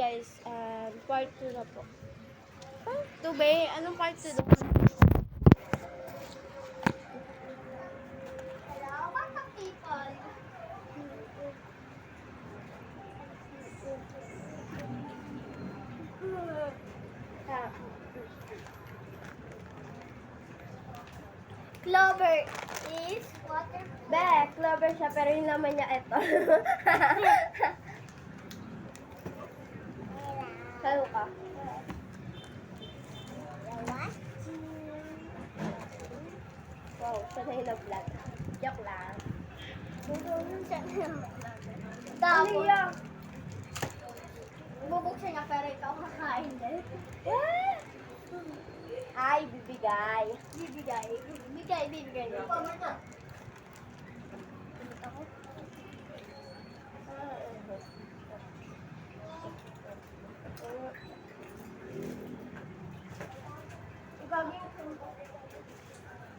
guys, part 2 na po. Part 2 ba? Anong part 2 doon? Hello, what's up, people? Clover is water. Be, clover siya, pero yung naman niya ito. Salo ka. Wow, siya na yung nag-vlog. Joke lang. Tapos, Aliyah! bubuksan niya pero ikaw kakain din. Ay, bibigay. Bibigay. Bibigay niya.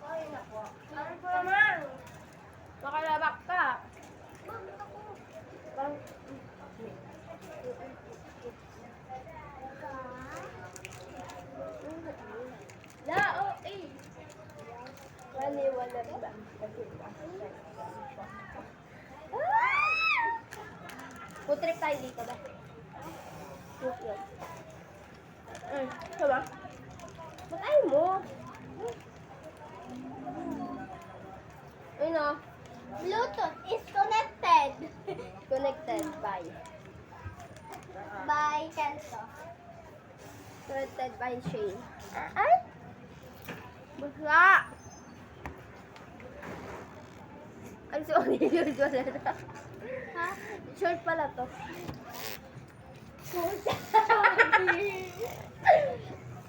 Ay, naku. Ano po naman? Makalabak ka. Bang... La, oh, eh. Wala ba? Putrip tayo dito ba? Putrip. Diba? Ba't ayaw mo? Ayun o. Bluetooth is connected. Connected by. By Kenzo. Connected by Shane. Ay! Basta! Ay, sorry. Usual na. Ha? Short pala to.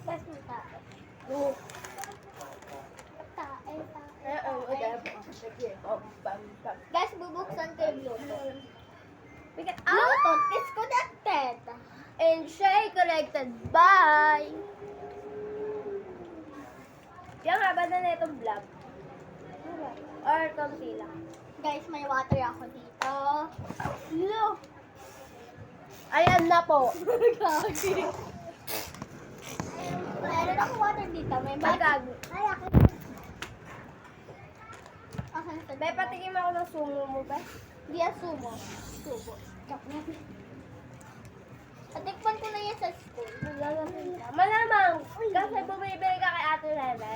Basta. Oo. Tae. Guys, bubuksan ko yung Bluetooth. Bluetooth is connected. And Shay connected by... Yung haba na na itong vlog. Or konti lang. Guys, may water ako dito. Look! Ayan na po. Gagi. Meron ako water dito. May Magkag. Ay, ako. Okay, May patikim ako ng sumo mo ba? Di yan sumo. Sumo. Natikpan ko na yan sa school. Malamang. Kasi bumibili ka kay Ate Lele.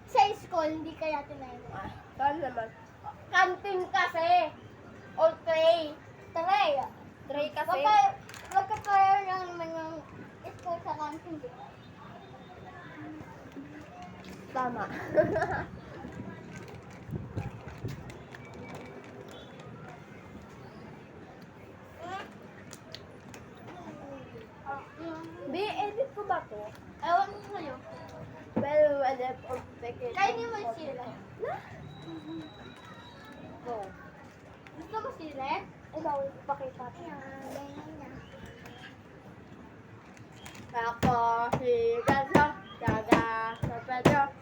Sa school, hindi kaya tinayin. Saan naman? Kantin kasi. O tray. Try. Tray kasi. Magka-prayer lang naman yung school sa canteen. Tama. Be, edit ko ba to? Ewan ko sa'yo. Well, edit or fake it. Kainin mo sila. Go. Gusto mo sila? Ay, bawal ko pakita. Ako si Gaza, Gaga, sa Pedro.